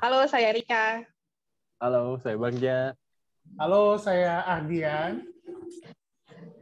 Halo, saya Rika. Halo, saya Bagja. Halo, saya Ardian.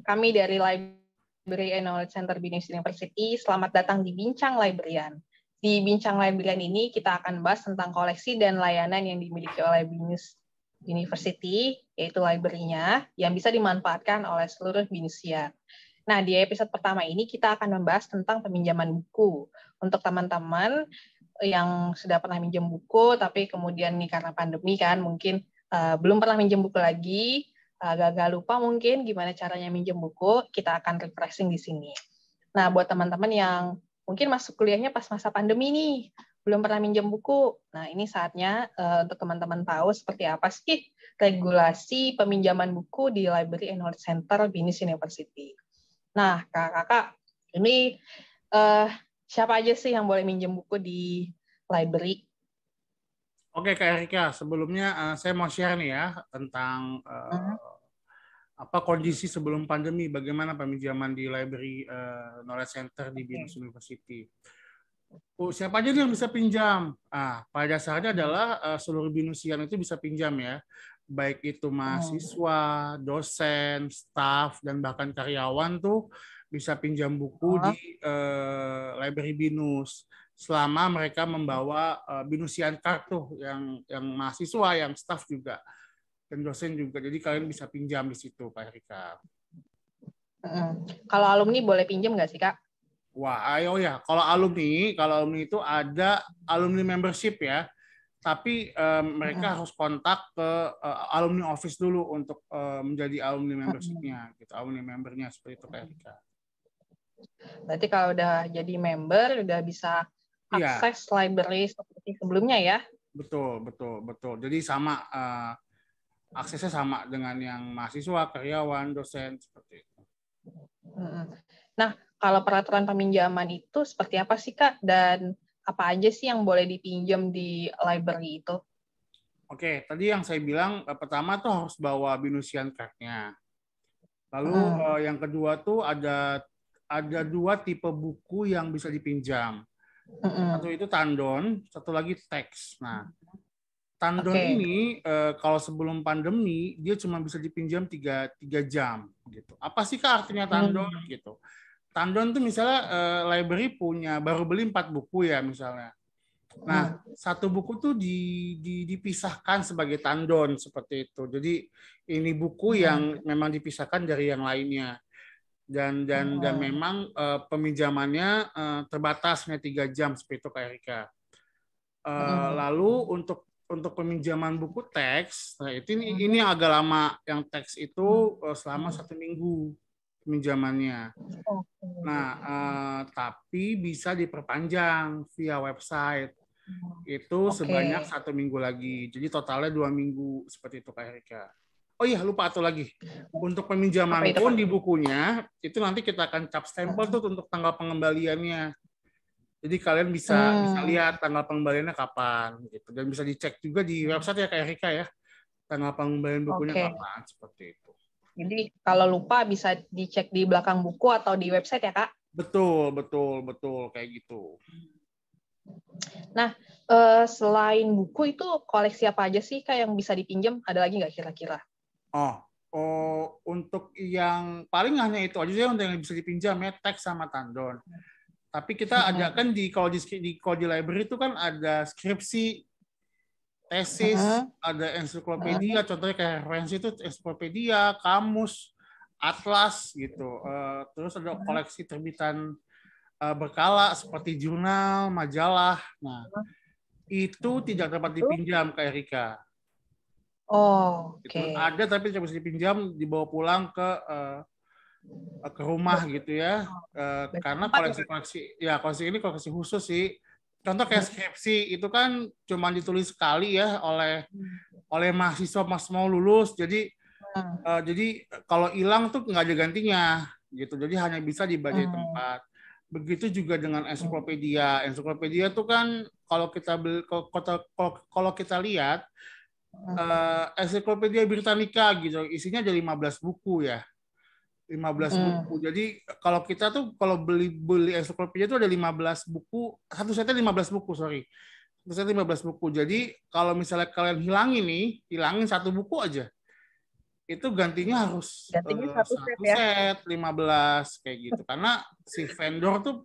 Kami dari Library and Knowledge Center BINUS University. Selamat datang di Bincang Librarian. Di Bincang Librarian ini kita akan bahas tentang koleksi dan layanan yang dimiliki oleh BINUS University, yaitu library-nya, yang bisa dimanfaatkan oleh seluruh BINUSian. Nah, di episode pertama ini kita akan membahas tentang peminjaman buku. Untuk teman-teman yang sudah pernah minjem buku, tapi kemudian nih karena pandemi kan, mungkin belum pernah minjem buku lagi, agak lupa mungkin gimana caranya minjem buku, kita akan refreshing di sini. Nah, buat teman-teman yang mungkin masuk kuliahnya pas masa pandemi nih, belum pernah minjem buku, nah ini saatnya untuk teman-teman tahu seperti apa sih regulasi peminjaman buku di Library and Knowledge Center BINUS University. Nah, kakak-kakak, ini siapa aja sih yang boleh minjem buku di library? Oke, Kak Erika, sebelumnya saya mau share nih ya tentang kondisi sebelum pandemi, bagaimana peminjaman di Library Knowledge Center di BINUS University. Siapa aja yang bisa pinjam? Pada dasarnya adalah seluruh BINUSian itu bisa pinjam ya, baik itu mahasiswa, dosen, staf, dan bahkan karyawan tuh bisa pinjam buku di Library BINUS selama mereka membawa BINUSian card tuh yang mahasiswa, yang staf juga, dan dosen juga. Jadi kalian bisa pinjam di situ, Pak Erika. Kalau alumni boleh pinjam nggak sih, Kak? Wah, ayo ya. Kalau alumni itu ada alumni membership ya. Tapi mereka harus kontak ke alumni office dulu untuk menjadi alumni membership-nya, gitu. Alumni membernya seperti itu, Pak Erika. Berarti kalau udah jadi member, udah bisa akses library seperti sebelumnya ya? Betul. Jadi sama aksesnya sama dengan yang mahasiswa, karyawan, dosen seperti itu. Nah, kalau peraturan peminjaman itu seperti apa sih, Kak? Dan apa aja sih yang boleh dipinjam di library itu? Oke, tadi yang saya bilang pertama tuh harus bawa BINUSian card-nya. Lalu yang kedua tuh ada 2 tipe buku yang bisa dipinjam. Satu itu tandon, satu lagi teks. Nah, tandon ini kalau sebelum pandemi dia cuma bisa dipinjam 3 jam gitu. Apa sih Kak artinya tandon gitu? Tandon tuh misalnya library baru beli 4 buku ya misalnya. Nah, satu buku tuh dipisahkan sebagai tandon seperti itu. Jadi ini buku yang memang dipisahkan dari yang lainnya. Dan memang peminjamannya terbatasnya 3 jam seperti itu Kak Erika. Lalu untuk peminjaman buku teks, nah ini yang agak lama. Yang teks itu selama 1 minggu peminjamannya. Nah, tapi bisa diperpanjang via website. Itu sebanyak 1 minggu lagi. Jadi totalnya 2 minggu seperti itu Kak Erika. Oh iya, lupa satu lagi. Untuk peminjaman pun di bukunya, itu nanti kita akan cap stempel tuh untuk tanggal pengembaliannya. Jadi kalian bisa lihat tanggal pengembaliannya kapan gitu, dan bisa dicek juga di website ya Kak Erika ya. Tanggal pengembalian bukunya kapan seperti itu. Jadi kalau lupa bisa dicek di belakang buku atau di website ya, Kak? Betul kayak gitu. Nah, selain buku itu koleksi apa aja sih Kak yang bisa dipinjam? Ada lagi nggak kira-kira? Untuk yang paling hanya itu aja sih untuk yang bisa dipinjam ya, teks sama tandon. Tapi kita ada kan kalau di library itu kan ada skripsi, tesis, ada ensiklopedia, contohnya kayak referensi itu ensiklopedia, kamus, atlas gitu. Terus ada koleksi terbitan berkala seperti jurnal, majalah. Nah, itu tidak dapat dipinjam Kak Erika. Gitu. Ada tapi tidak bisa dipinjam, dibawa pulang ke rumah gitu ya. Karena koleksi ini koleksi khusus sih. Contoh kayak skripsi itu kan cuma ditulis sekali ya oleh mahasiswa pas mau lulus. Jadi kalau hilang tuh nggak ada gantinya gitu. Jadi hanya bisa di berbagai tempat. Begitu juga dengan ensiklopedia. Ensiklopedia tuh kan kalau kita lihat ensiklopedia Britannica gitu, isinya ada 15 buku ya. 15 buku. Jadi kalau kita tuh kalau beli ensiklopedia itu ada 15 buku, satu setnya 15 buku, sorry. Terus 15 buku. Jadi kalau misalnya kalian hilangin satu buku aja, itu gantinya harus Gantinya satu set satu ya. set 15 kayak gitu. Karena si vendor tuh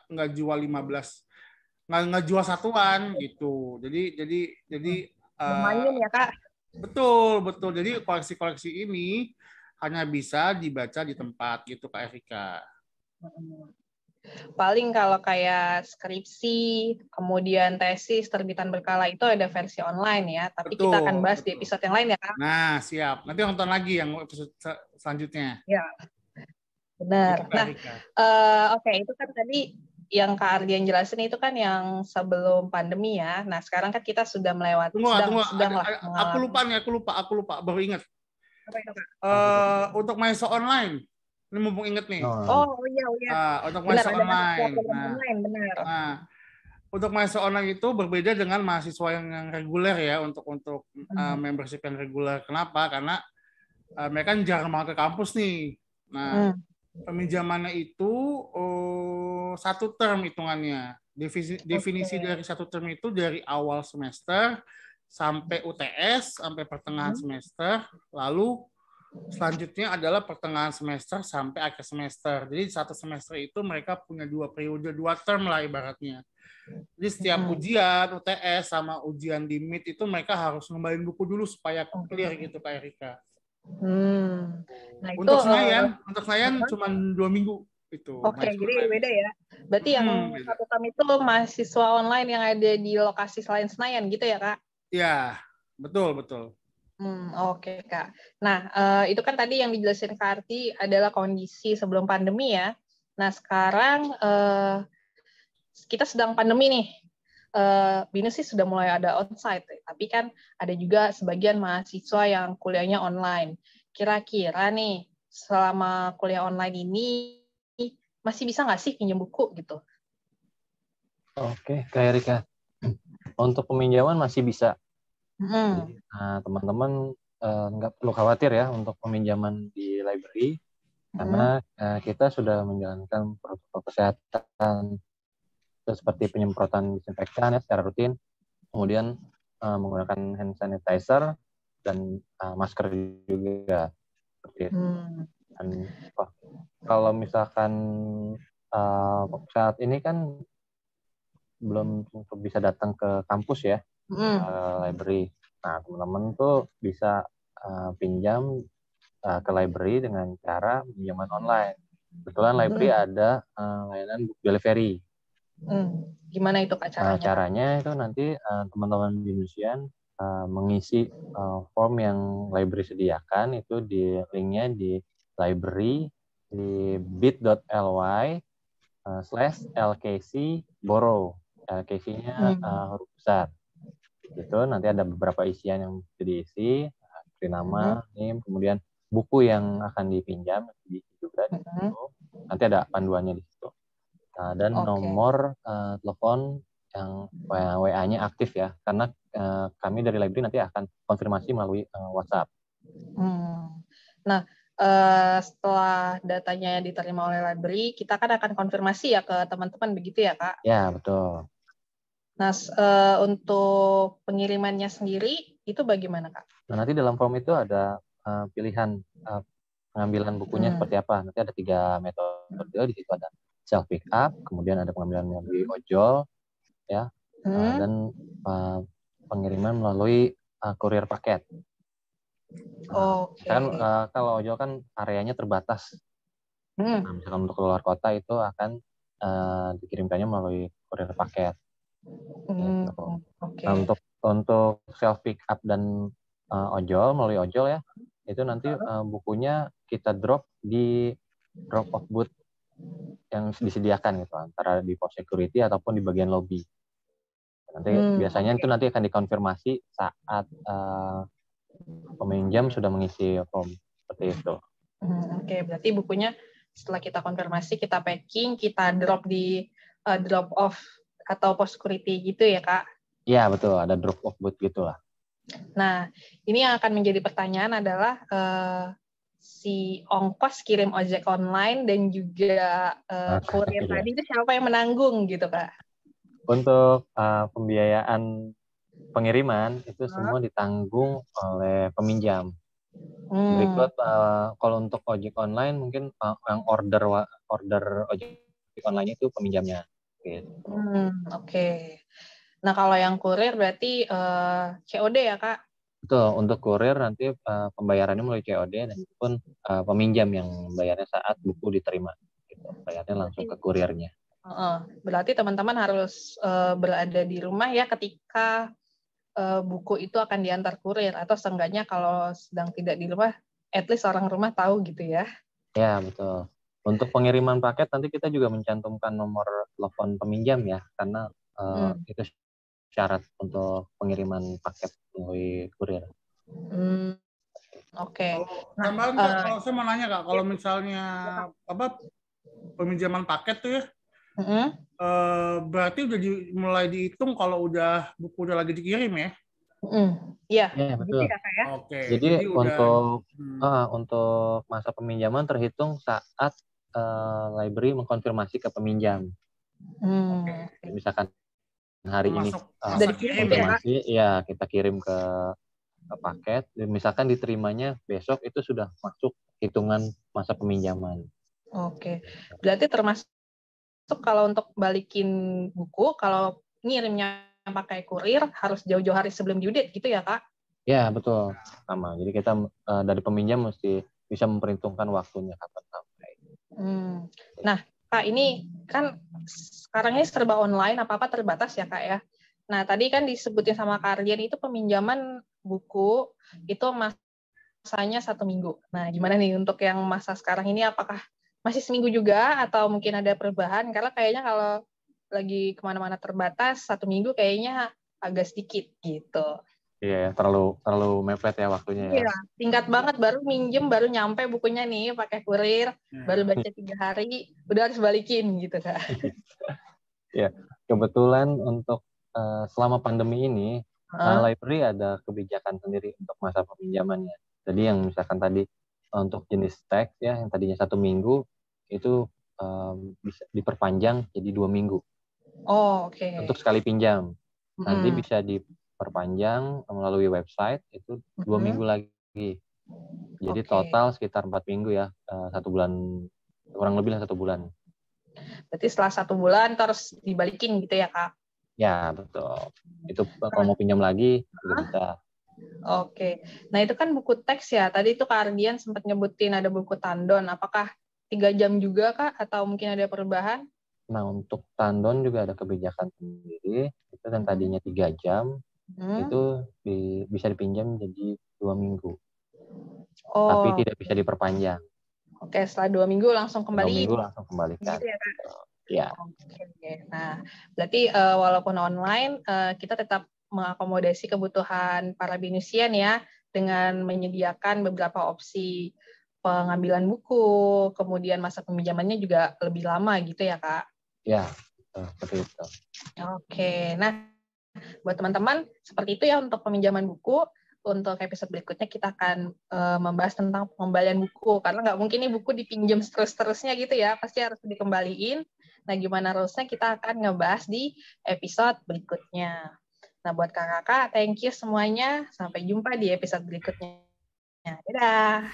nggak jual 15, nggak jual satuan gitu. Jadi Lumayan ya Kak. betul. Jadi koleksi-koleksi ini hanya bisa dibaca di tempat gitu Kak Erika. Paling kalau kayak skripsi, kemudian tesis, terbitan berkala itu ada versi online ya. Tapi kita akan bahas di episode yang lain ya Kak. Nah, siap. Nanti nonton lagi yang episode selanjutnya. Ya, benar. Gitu, Nah, oke, itu kan tadi yang Kak Ardian jelasin itu kan yang sebelum pandemi ya. Nah, sekarang kan kita sudah melewati, Tunggu. Aku lupa. Baru ingat. Apa itu, Kak? Untuk mahasiswa online. Ini mumpung inget nih. Oh iya. Untuk Benar, mahasiswa ada online. program online, benar. Nah, untuk mahasiswa online itu berbeda dengan mahasiswa yang reguler ya, untuk membership yang reguler. Kenapa? Karena mereka jarang banget ke kampus nih. Nah, peminjamannya itu 1 term hitungannya. Definisi dari 1 term itu dari awal semester sampai UTS, sampai pertengahan semester, lalu selanjutnya adalah pertengahan semester sampai akhir semester. Jadi 1 semester itu mereka punya 2 periode, 2 term lah ibaratnya. Jadi setiap ujian UTS sama ujian di MIT itu mereka harus ngembalin buku dulu supaya clear gitu Kak Erika. Nah, untuk Senayan cuma 2 minggu itu. Oke, jadi beda ya. Berarti yang 1 term itu mahasiswa online yang ada di lokasi selain Senayan gitu ya Kak? Ya, betul. Oke Kak. Nah, itu kan tadi yang dijelasin Kak Arti adalah kondisi sebelum pandemi ya. Nah, sekarang kita sedang pandemi nih. BINUS sih sudah mulai ada onsite, tapi kan ada juga sebagian mahasiswa yang kuliahnya online. Kira-kira nih, selama kuliah online ini masih bisa nggak sih pinjam buku gitu? Oke, Kak Erika. Untuk peminjaman masih bisa. Jadi, teman-teman nggak perlu khawatir ya untuk peminjaman di library, karena kita sudah menjalankan protokol kesehatan seperti penyemprotan disinfektan ya secara rutin, kemudian menggunakan hand sanitizer dan masker juga seperti itu. Dan kalau misalkan saat ini kan belum bisa datang ke kampus ya, library. Nah, teman-teman tuh bisa pinjam ke library dengan cara pinjaman online. Kebetulan library ada layanan book delivery. Gimana itu Kak caranya? Caranya itu nanti teman-teman BINUSian mengisi form yang library sediakan, itu di linknya di library di bit.ly/LKC borrow. LKC-nya huruf besar. Itu nanti ada beberapa isian yang bisa diisi, seperti nama, NIM, kemudian buku yang akan dipinjam diisi juga di situ. Nanti ada panduannya di situ. Dan nomor telepon yang WA-nya aktif ya, karena kami dari library nanti akan konfirmasi melalui WhatsApp. Nah, setelah datanya diterima oleh library, kita kan akan konfirmasi ya ke teman-teman, begitu ya Kak? Ya, betul. Nah, untuk pengirimannya sendiri, itu bagaimana Kak? Nah, nanti dalam form itu ada pilihan pengambilan bukunya seperti apa. Nanti ada 3 metode, di situ ada self pick up, kemudian ada pengambilan melalui ojol, ya, dan pengiriman melalui kurir paket. Kan kalau ojol kan areanya terbatas. Nah, misalkan untuk keluar kota itu akan dikirimkannya melalui kurir paket. Gitu. Nah, untuk self pick up dan ojol melalui ojol ya, itu nanti bukunya kita drop di drop off booth yang disediakan gitu, antara di pos security ataupun di bagian lobby. Nanti biasanya itu nanti akan dikonfirmasi saat peminjam sudah mengisi form seperti itu. Oke, berarti bukunya setelah kita konfirmasi, kita packing, kita drop di drop off atau pos security gitu ya Kak? Iya betul, ada drop off booth gitulah. Nah, ini yang akan menjadi pertanyaan adalah si ongkos kirim ojek online dan juga kurir tadi itu siapa yang menanggung gitu Kak? Untuk pembiayaan pengiriman itu semua ditanggung oleh peminjam. Berikut kalau untuk ojek online mungkin yang order ojek online itu peminjamnya. Gitu. Oke. Nah kalau yang kurir berarti COD ya Kak? Betul, untuk kurir nanti pembayarannya melalui COD dan itu pun peminjam yang bayarnya saat buku diterima. Gitu. Bayarnya langsung ke kurirnya. Berarti teman-teman harus berada di rumah ya ketika buku itu akan diantar kurir, atau seenggaknya kalau sedang tidak di rumah, at least orang rumah tahu gitu ya. Ya, betul. Untuk pengiriman paket nanti kita juga mencantumkan nomor telepon peminjam ya, karena itu syarat untuk pengiriman paket melalui kurir. Oke. Kalau saya mau nanya Kak, kalau misalnya peminjaman paket tuh ya, berarti udah mulai dihitung kalau buku udah lagi dikirim ya? Iya, betul. Gitu ya, Kak, ya? Oke. Jadi untuk masa peminjaman terhitung saat library mengkonfirmasi ke peminjam. Misalkan hari ini konfirmasi, ya kita kirim ke paket. Misalkan diterimanya besok, itu sudah masuk hitungan masa peminjaman. Oke. Berarti termasuk kalau untuk balikin buku, kalau ngirimnya pakai kurir harus jauh-jauh hari sebelum due date gitu ya, Kak? Ya, betul. Sama. Jadi kita dari peminjam mesti bisa memperhitungkan waktunya kapan sampai. Nah, Kak, ini kan sekarang ini serba online, apa-apa terbatas ya, Kak ya? Nah, tadi kan disebutin sama Kak Ardian itu peminjaman buku itu masanya 1 minggu. Nah, gimana nih untuk yang masa sekarang ini, apakah masih seminggu juga atau mungkin ada perubahan? Karena kayaknya kalau lagi kemana-mana terbatas, 1 minggu kayaknya agak sedikit gitu. Iya, terlalu mepet ya waktunya ya. Iya, singkat banget, baru minjem, baru nyampe bukunya nih pakai kurir, baru baca 3 hari, udah harus balikin gitu, Kak. Ya, kebetulan untuk selama pandemi ini, library ada kebijakan sendiri untuk masa peminjamannya. Jadi yang misalkan tadi untuk jenis teks ya, yang tadinya 1 minggu, itu bisa diperpanjang jadi 2 minggu. Oh, oke. Untuk sekali pinjam. Nanti bisa diperpanjang melalui website, itu 2 minggu lagi. Jadi total sekitar 4 minggu ya, 1 bulan, kurang lebih 1 bulan. Berarti setelah 1 bulan terus dibalikin gitu ya, Kak? Ya, betul. Itu kalau mau pinjam lagi, juga bisa. Oke. Nah, itu kan buku teks ya. Tadi itu Kak Ardian sempat nyebutin ada buku tandon. Apakah 3 jam juga, Kak? Atau mungkin ada perubahan? Nah, untuk tandon juga ada kebijakan sendiri. Itu kan tadinya 3 jam, itu bisa dipinjam jadi 2 minggu. Tapi tidak bisa diperpanjang. Oke, setelah 2 minggu langsung kembali. 2 minggu langsung kembalikan. Gitu ya, Kak? Ya. Oke. Nah, berarti walaupun online, kita tetap mengakomodasi kebutuhan para binisian ya, dengan menyediakan beberapa opsi pengambilan buku, kemudian masa peminjamannya juga lebih lama gitu ya, Kak? Ya, seperti itu. Oke. Nah, buat teman-teman, seperti itu ya untuk peminjaman buku. Untuk episode berikutnya kita akan membahas tentang pengembalian buku, karena nggak mungkin nih buku dipinjam terus-terusnya gitu ya, pasti harus dikembaliin. Nah, gimana rules-nya kita akan ngebahas di episode berikutnya. Nah, buat kakak-kakak, thank you semuanya. Sampai jumpa di episode berikutnya. Dadah!